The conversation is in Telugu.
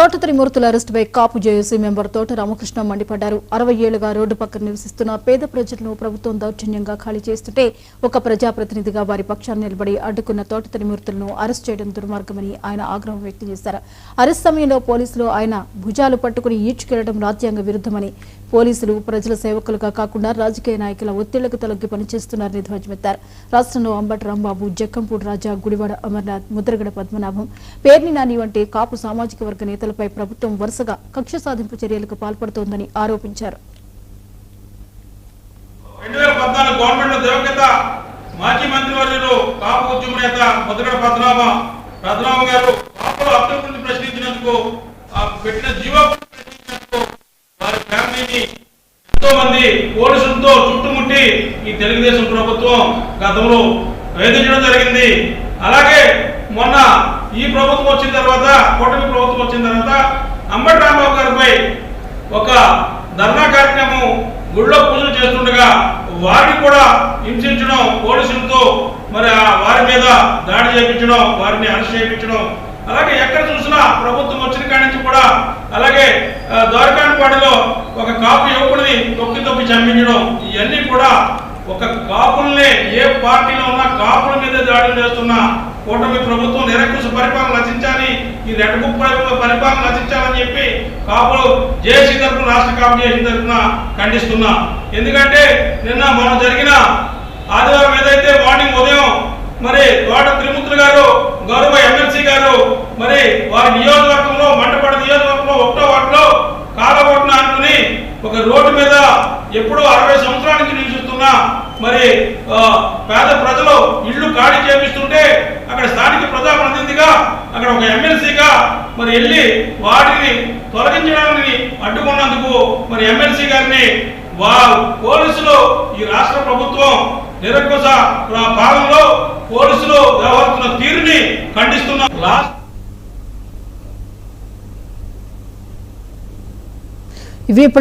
తోట త్రిమూర్తుల అరెస్టుపై కాపు జేఏసీ మెంబర్ తోట రామకృష్ణ మండిపడ్డారు. 60 ఏళ్లుగా రోడ్డు పక్కన నివసిస్తున్న పేద ప్రజలను ప్రభుత్వం దౌర్జన్యంగా ఖాళీ చేస్తుంటే ఒక ప్రజాప్రతినిధిగా వారి పక్షాన్ని నిలబడి అడ్డుకున్న తోట త్రిమూర్తులను అరెస్ట్ చేయడం దుర్మార్గమని ఆయన ఆగ్రహం వ్యక్తం చేశారు. అరెస్ట్ సమయంలో పోలీసులు ఆయన భుజాలు పట్టుకుని ఈడ్చుకెళ్లడం రాజ్యాంగ విరుద్ధమని, పోలీసులు ప్రజల సేవకులుగా కాకుండా రాజకీయ నాయకుల ఒత్తిళ్లకు తలొగ్గి పనిచేస్తున్నారని ధ్వజమెత్తారు. రాష్ట్రంలో అంబటి రాంబాబు, జక్కంపూడి రాజా, గుడివాడ అమర్నాథ్, ముద్రగడ పద్మనాభం, పేర్ని నాని వంటి కాపు సామాజిక వర్గ నేతలపై ప్రభుత్వం వరుసగా కక్ష సాధింపు చర్యలకు పాల్పడుతోందని ఆరోపించారు. 2014 గవర్నమెంట్ లో దివంగత మాజీ మంత్రివర్యులు కాపు ఉద్యమ నేత ముద్రగడ పద్మనాభం గారు కాపుల హక్కుల గురించి ప్రశ్నించినందుకు పెట్టిన జీవో వారి ఫ్యామిలీని ఎంతో మంది పోలీసులతో చుట్టుముట్టి ఈ తెలుగుదేశం ప్రభుత్వం గతంలో వేధించడం జరిగింది. అలాగే మొన్న ఈ ప్రభుత్వం వచ్చిన తర్వాత, కూటమి ప్రభుత్వం వచ్చిన తర్వాత అంబటి రాంబాబు గారిపై ఒక ధర్నా కార్యక్రమం గుళ్ళో పూజలు చేస్తుండగా వారిని కూడా హింసించడం, పోలీసులతో మరి వారి మీద దాడి చేయించడం, వారిని అరెస్ట్ చేయించడం, అలాగే ఎక్కడ చూసినా ప్రభుత్వం వచ్చిన కాడి నుంచి కూడా అలాగే ద్వారకాండపాడిలో ఒక కాపు యువకుడిని తొక్కి చంపించడం, ఇవన్నీ కూడా ఒక కాపుల్ని ఏ పార్టీలో ఉన్న కాపుల మీద దాడులు చేస్తున్న కూటమి ప్రభుత్వం నిరంకుశ పరిపాలన రచించాలి, ఈ రెడ్డగుప్ప పరిపాలన రచించాలని చెప్పి కాపులు జేఏసీ తరఫున, రాష్ట్ర కాపు జేఏసీ తరఫున ఖండిస్తున్నా. ఎందుకంటే నిన్న మనం జరిగిన ఆదివారం ఏదైతే మార్నింగ్ ఉదయం మరి తోట త్రిమూర్తులు గారు, గౌరవ ఎమ్మెల్సీ గారు మరి వారి నియోజకవర్గంలో, మంటపాడు నియోజకవర్గంలో 1వ వార్డులో కాలగొట్టున అనుకుని ఒక రోడ్డు మీద ఎప్పుడో 60 సంవత్సరాల నుంచి నివసిస్తున్న మరి పేద ప్రజలు ఇళ్లు ఖాళీ చేపిస్తుంటే అక్కడ స్థానిక ప్రజాప్రతినిధిగా, అక్కడ ఒక ఎమ్మెల్సీగా మరి వెళ్ళి వాటిని తొలగించడానికి అడ్డుకున్నందుకు మరి ఎమ్మెల్సీ గారిని పోలీసులు, ఈ రాష్ట్ర ప్రభుత్వం నిరంకుశ పాలనలో పోలీసులు వ్యవహరిస్తున్న తీరుని ఖండిస్తున్నారు. ఇవి ఇప్పుడు